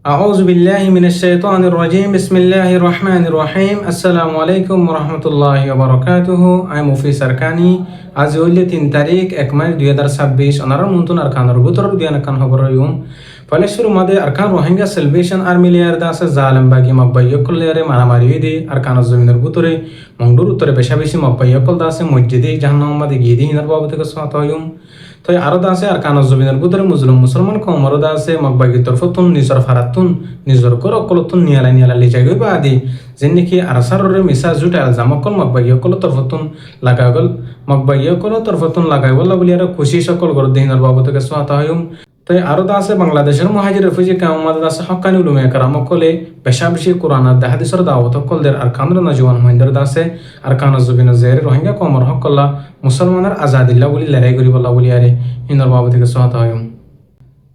أعوذ بالله من الشيطان الرجيم بسم الله الرحمن الرحيم السلام عليكم ورحمة الله وبركاته আমি মুফিস আরকানি আজ হইলে 3 তারিখ 1 মাস 2026 অনারার মুন্তন আরকানের বুতর দিয়ান কান খবর ইউম ফলেশ্বর মাদে আরকান রোহিঙ্গা সেলিব্রেশন আর্মি লেয়ার দাসে জালেম বাগি মকবাইয় কলেরে মারামারি দি আরকান জমিনের বুতরে মংডুর উত্তরে বেশা বেশি মকবাইয় কল দাসে মসজিদে জাহান্নাম মাদে গিয়ে দি হিনার বাবু থেকে সাত হইম তো আরো দাসে আরকান জমিনের বুতরে মুসলমান কম আরো দাসে মকবাগি তরফতুন নিজর ফারাতুন নিজর কর কলতুন নিয়ালা লিজাই গইবা আদি যেনিকি আরসাররে মিসা জুটা জামকল মকবাগি কল তরফতুন লাগাগল মকবাগি কল তরফতুন লাগাই বলা বলি আর খুশি সকল গর দিনার বাবু থেকে সাত হইম তাই আরো দাসে বাংলাদেশের মহাজির রেফিউজি কামাদ দাসে হকানি উলুমে কারাম কলে পেশা বেশি কোরআন আর হাদিসের দাওয়াত কলদের আর কান্দ্র নজওয়ান মহিন্দর দাসে আর কানা জবিন জের রোহিঙ্গা কমর হকল্লা মুসলমানের আজাদিল্লা বলি লড়াই করি বলা বলি আরে হিন্দর বাবু থেকে সহাত হয়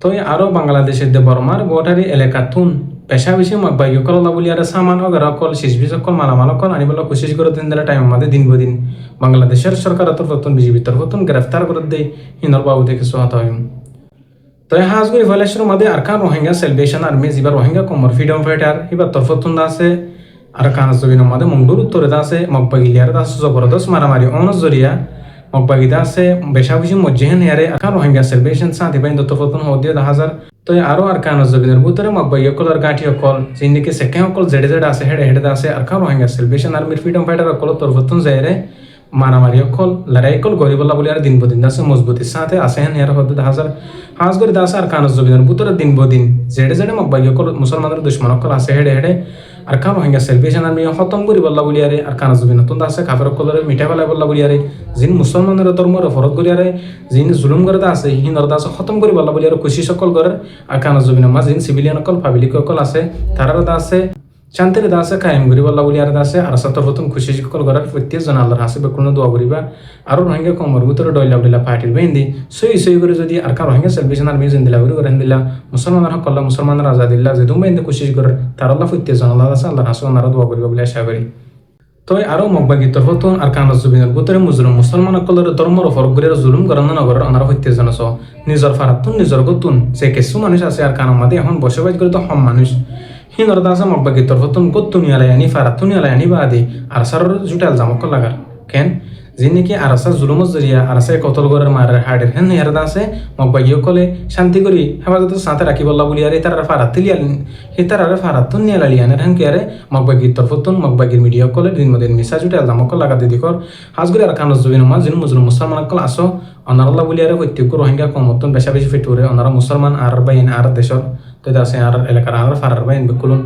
তো আরো বাংলাদেশের দে বর্মার গোটারি এলাকাতুন পেশা বেশি মকবাই কল্লা বলি আর সামান অগর কল শিশবি সকল মালামাল কল আনিবলা কোশিশ করে দিন দিলা টাইম আমাদের দিন বদিন বাংলাদেশের সরকার তরফতুন বিজেপি তরফতুন গ্রেফতার করে দেয় হিন্দর বাবু থেকে সহাত হয় তো হাজগুড়ি ফলেশ্বর মধ্যে আরকান রোহিঙ্গা সেলিব্রেশন আর্মি যিবা রোহিঙ্গা কমর ফ্রিডম ফাইটার এবার তরফতুন দাসে আরকান জবিন মধ্যে মংডুর উত্তরে দাসে মকবাগিলিয়ার দাস জবরদস্ত মারামারি অনস জরিয়া মকবাগি দাসে বেশা বেশি মজ্জেহেন ইয়ারে আরকান রোহিঙ্গা সেলিব্রেশন সাথে বাইন তরফতুন হদিয়া 10,000 তো আরো আরকান জবিনের ভিতরে মকবাগি কলর গাঠি কল যিনিকে সেকে কল জেডে আছে হেডে দাসে আরকান রোহিঙ্গা সেলিব্রেশন আর্মির ফ্রিডম ফাইটার কল তরফতুন যায়রে মারামারি কল লড়াই কল গরিবল্লা বলি আর দিন বদিন দাসে মজবুতির সাথে আসে হেন ইয়ার হদ 10,000 হাজ করে দাসে আর কান জবিনের ভিতরে দিন বদিন জেডে মকবাগি কল মুসলমানের দুশ্মন কল আসে হেডে আর কান রোহিঙ্গা সেলিব্রেশন আর্মি খতম করি বল্লা বলি আরে আর কান জবিন নতুন দাসে কাফের কলরে মিঠা বেলা বল্লা বলি আরে জিন মুসলমানের ধর্মের ফরত করি আরে জিন জুলুম করে আছে হিন্দর দাসে খতম করি বল্লা বলি আর খুশি সকল করে আর কান জবিন মা জিন সিভিলিয়ান কল পাবলিক কল আছে তারা দাসে শান্তির দাসে কায়েম করি বল্লা বলি আর দাসে আর সাতর প্রথম খুশি সকল করার প্রত্যেক জন আল্লাহর হাসিবে কোনো দোয়া করিবা আর রোহিঙ্গা কমর ভিতরে ডইলা পার্টির বেন্দি সই করে যদি আর কা রোহিঙ্গা সেলিব্রেশন আর মিউজিন দিলা করে দিলা মুসলমানের হক আল্লাহ মুসলমানের আজাদিল্লাহ যে তুমি বেন্দি খুশি করে তার আল্লাহ প্রত্যেক জন আল্লাহ দাসে আল্লাহর হাসিবে আর দোয়া করিবা বলে আশা করি তো আরো মকবাগি তরফতুন আর কান জবিনের ভিতরে মুসলমান সকলের ধর্মর ফরক করে জুলুম করেন নগর আনার প্রত্যেক জন নিজর ফারাতুন নিজর গতুন যে কিছু মানুষ আছে আর কানের মাঝে এখন বসবাস করে তো হম মানুষ হিন্দর দাসে মকবাগি তরফতুন গতুনিয়ালাই আনি ফারাতুনিয়ালাই আনি বাদি আর সার জুটাল জামক লাগার কেন যিনিকি আরসা জুলুমত জরিয়া আরসা কতল গরের মারের হাড়ের হেন হের দাসে মকবাগি কলে শান্তি করি হেফাজত সাথে রাখি বল্লা বলি আরে তার ফারাতিলিয়াল হে তার ফারাতুন নিয়ালালিয়ানের হেন কেরে মকবাগি তরফতুন মকবাগির মিডিয়া কলে দিন মদিন মিসা জুটাল জামক লাগা দিদি কর হাজগুরি আর কানজ জবিন মা যিনি মুসলমান কল আসো অনারাল্লাহ বলি আরে প্রত্যেক রোহিঙ্গা কমতন বেশা বেশি ফেটুরে অনারা মুসলমান আর বাইন আর দেশর তো দাসে আর এলাকার আর ফারার বাইন বেকুলুন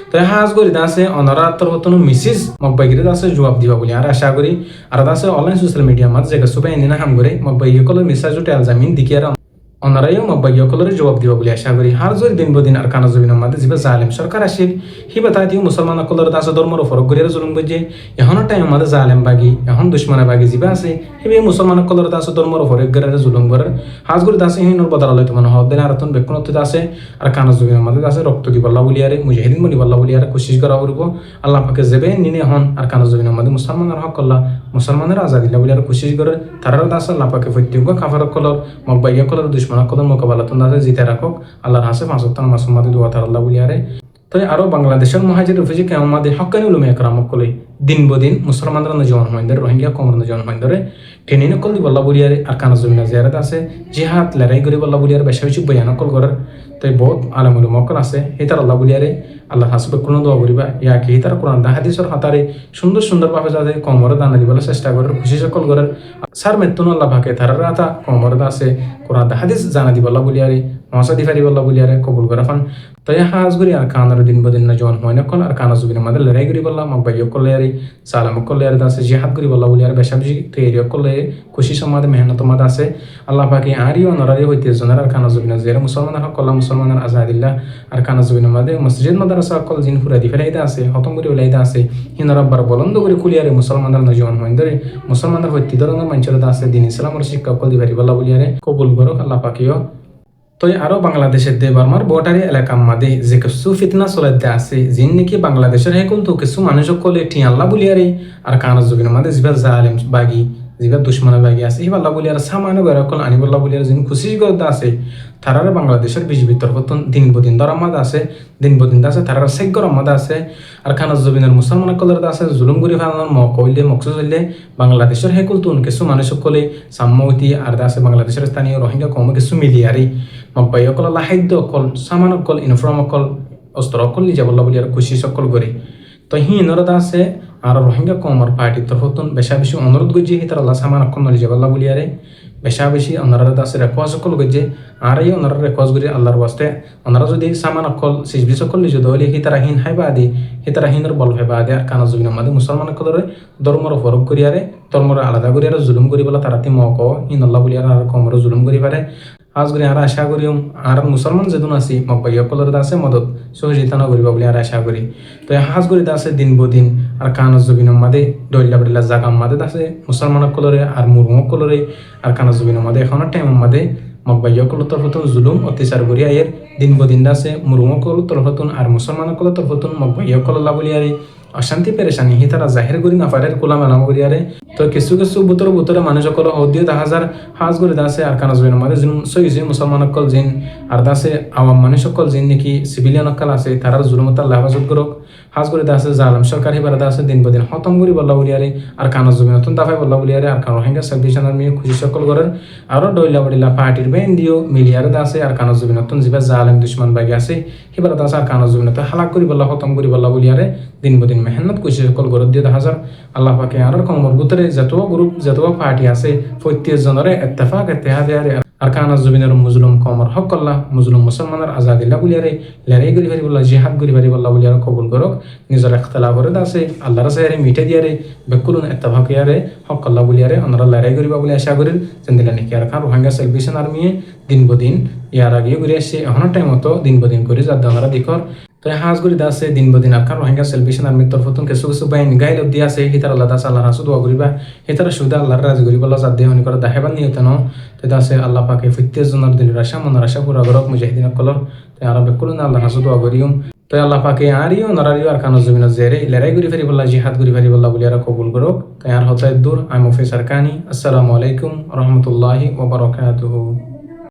তো হাজ করি দাসে অনারা তরফতুন মিসিস মকবাগিরে দাসে জবাব দিবা বলি আর আশা করি আর দাসে অনলাইন সোশ্যাল মিডিয়া মাঝে জায়গা সুবাই নিনা হাম করে মকবাগি কল মিসা জুটে আলজামিন দিকিয়ার অনারাইও মকবাগি কলরে জবাব দিবা বলে আশা করি হার জোর দিন বদিন আর কানা জবিনের মাঝে যিবা জালেম সরকার আসিল হিবা তাই দিও মুসলমান কলর দাসে ধর্মর ফরক করিয়ার জুলুম বুঝে এখন টাইম মাঝে জালেম বাগি এখন দুশ্মনে বাগি যিবা আছে হিবে মুসলমান কলর দাসে ধর্মর ফরক করিয়ার জুলুম করার হাজ করে দাসে হিনর বদলালে তো মনে হদ আর তন বেকুনত দাসে আর কানা জবিনের মাঝে দাসে রক্ত দি বল্লা বলি আরে মুজাহিদিন বলি বল্লা বলি আরে কোশিশ করা করব আল্লাহ পাকে জেবে নিনে হন আর কানা জবিনের মাঝে মুসলমানের হক আল্লাহ মুসলমানের আজাদিল্লাহ বলি আর কোশিশ করে তারার দাসে আল্লাহ পাকে প্রত্যেক কাফার কলর মকবাগি কলর দুশ্মন কলর মোকাবেলা তোমরা জিতে রাখো আল্লাহর হাসে ফাঁসত্তান মাসুমাদি দোয়া তার আল্লাহ বলি আরে তো আরো বাংলাদেশের মহাজির রেফিউজি কামাদে হকানি উলুমে একরাম কলে দিন বদিন মুসলমানরা নজওয়ান হইন্দর রোহিঙ্গা কমর নজওয়ান হইন্দরে টেনে নকল দি বল্লা বলি আরে আর কানা জমিনা জিয়ারত আছে জিহাদ লড়াই করে বল্লা বলি আর বেশা বেশি বয়ান কল করার তাই বহুত আলমুল মকল আছে হেতার আল্লাহ বলি আরে আল্লাহ হাসবে কোনো দোয়া করিবা ইয়াকে হেতার কোরআন হাদিসর হাতারে সুন্দর ভাবে যাতে কমর দানা দিবলে চেষ্টা করার খুশি সকল করার সার মেতুন আল্লাহ ভাকে তারার আতা কমর আছে কোরআন হাদিস জানা দি বল্লা বলি আরে মহাসাদি ফারি বল্লা বলি আরে কবুল করা ফান তাই হাজ করি আর কানার দিন বদিন না জন হয় না কল আর কানা জুবিনের মাঝে লড়াই করি বললাম মকবাগি করলে আরে সালাম করলে আর দাসে জিহাদ করি বল্লা বলি আর বেশা বেশি তৈরি করলে খুশি সমাদে মেহনত মাদ আছে আল্লাহ পাকে আরিও নরারি হইতে জনের আর কানা জুবিনা জেরা মুসলমানের হক কল্লা মুসলমানের আজাদিল্লাহ আর কানা জুবিনের মাঝে মসজিদ মাদ্রাসা কল জিন ফুরা দি ফেরাইতে আছে হতম করে উলাইতে আছে হিনার আব্বার বলন্দ করে কুলিয়ারে মুসলমানদের নজন হয় ধরে মুসলমানদের হইতে ধরনের মানুষের আছে দিন ইসলামের শিক্ষা কল দি ফারি বল্লা বলি আরে কবুল করো আল্লাহ পাকেও তো আরো বাংলাদেশের দে বার্মার বর্ডারি এলাকার মাঝে যে কিছু ফিতনা চলাইতে আছে যিনি নাকি বাংলাদেশের হেকুল তো কিছু মানুষ কলে টি আল্লাহ বলিয়ারে আর কানা জবিনের মাঝে যিবা জালেম বাগি যিবা দুশ্মনে লাগি আছে এই বাল্লা বলি আর সামান্য বের কল আনি বল্লা বলি আর যিনি খুশি করতে আছে তারারে বাংলাদেশের বিজেপির তরফত দিন বদিন দরামাদ আছে দিন বদিন আছে তারার সেক গরমাদ আছে আর খানা জবিনের মুসলমান কলর আছে জুলুম গুরি ফালানোর কইলে মকসুদ হইলে বাংলাদেশের হেকুল তুন কিছু মানুষ সকলে সাম্যতি আর আছে বাংলাদেশের স্থানীয় রোহিঙ্গা কম কিছু মিলিয়ারি মকবাই অকল লাহাদ্য অকল সামান অকল ইনফ্রম অকল অস্ত্র অকল নিজে বল্লা বলি আর খুশি সকল করে তো হিনরদ আছে আর রোহিঙ্গা কমর পার্টির তরফতুন বেশা বেশি অনুরোধ গজ্জি হিতার আল্লাহ সামান অক্ষণ নলি যাবাল্লা বলিয়ারে বেশা বেশি ওনারা আছে রেকোয়াজ সকল গজ্জে আর এই ওনারা রেকোয়াজ করি আল্লাহর বাস্তে ওনারা যদি সামান অকল সিজবি সকল নিজ দলি হিতারা হিন হাইবা আদি হিতারা হিনর বল হাইবা আদি আর কানা জুবিন আমাদের মুসলমান সকলের ধর্মর ফরক করিয়ারে ধর্মর আলাদা করিয়ারে জুলুম করি বলা তারাতি মক হিন আল্লাহ বলিয়ার আর কমর জুলুম করি পারে আজ করি আর আশা করি আর মুসলমান যেদিন আছি মকবাই সকলের আছে মদত সহযোগিতা করিবা বলে আর আশা করি তো হাজ করি আছে দিন বদিন আর কানা জবিন মাদে ডইলা বডিলা জাগাম মাদে আছে মুসলমান কলরে আর মুরুম কলরে আর কানা জবিন মাদে এখন টাইম মাদে মকবাই কল তরফতুন জুলুম অত্যাচার করি আয়ের দিন বদিন আছে মুরুম কল তরফতুন আর মুসলমান কল তরফতুন মকবাই কল বলিয়ারে অশান্তি পেরেশানি হি তারা জাহির করি না পারে কোলা মেলাম করিয়ারে তো কিছু কিছু বুতরে মানুষ সকল হদিও 10,000 হাজ করে দাসে আর কানা জবিন মাদে জিন সইজি মুসলমান কল জিন আর দাসে আওয়াম মানুষ সকল জিন নাকি সিভিলিয়ান কল আছে তারার জুলুমতার লাভাজত করক হাজ করে দাসে জালাম সরকার হিবারে দাসে দিন বদিন খতম করি বল্লা বলিয়ারে আর কানা জবিন নতুন দাফাই বল্লা বলিয়ারে আর কানা রোহিঙ্গা সাবডিভিশন আর্মি খুশি সকল করেন আরো ডইলা বডিলা পার্টির বেন দিও মিলিয়ারে দাসে আর কানা জবিন নতুন জিবা জালাম দুশমন বাগি আছে হিবারে দাসে আর কানা জবিন তো হালাক করি বল্লা খতম করি বল্লা বলিয়ারে দিন বদিন মেহনত কুশি সকল গরত দিয়ে 10,000 আল্লাহ পাকে আর কমর গুতরে যত গ্রুপ যত পার্টি আছে প্রত্যেক জনরে ইত্তেফাক ইত্তেহাদে আর কানা জবিনের মুজলুম কমর হক আল্লাহ মুজলুম মুসলমানের আজাদিল্লাহ বলিয়ারে লড়াই করি পারি বল্লা জিহাদ করি পারি বল্লা বলিয়ারে কবুল করক নিজের ইখতিলাফ করে আছে আল্লাহর সাথে মিটে দিয়ারে বেকুলুন ইত্তেফাক ইয়ারে হক আল্লাহ বলিয়ারে ওনারা লড়াই করিবা বলে আশা করি জিন্দিলা নাকি আর খান রোহিঙ্গা সেলভেশন আর্মি দিন বদিন ইয়ার আগে ঘুরে আসছে এখন টাইম মতো দিন বদিন করে যার ওনারা দেখর তো হাজ করি দাসে দিন বদিন আর কারণ রোহিঙ্গা সেলভেশন আর্মির তরফতুন কিছু কিছু বাইন গাইল দিয়ে আছে হিতার আল্লাহ দাস আল্লাহ রাসু দোয়া করিবা হিতার সুবিধা আল্লাহর রাজ করিব আল্লাহ সাধ্য হনি করে দেখাবার নিয়ত ন তো দাসে আল্লাহ পাকে ফিত্তেজ জনের দিনের আশা মনের আশা পুরা করক মুজাহিদিন কলর তো আর বেকুলুন আল্লাহ রাসু দোয়া করিম তো আল্লাহ পাকে আরিও নরারিও আর কানো জমিন জেরে লড়াই করি ফেরি বল্লা জিহাদ করি ফেরি বল্লা বলি আর কবুল করক তো আর হতায় দূর আই মুফি সরকানি আসসালামু আলাইকুম রহমতুল্লাহি ওয়া বারাকাতুহু।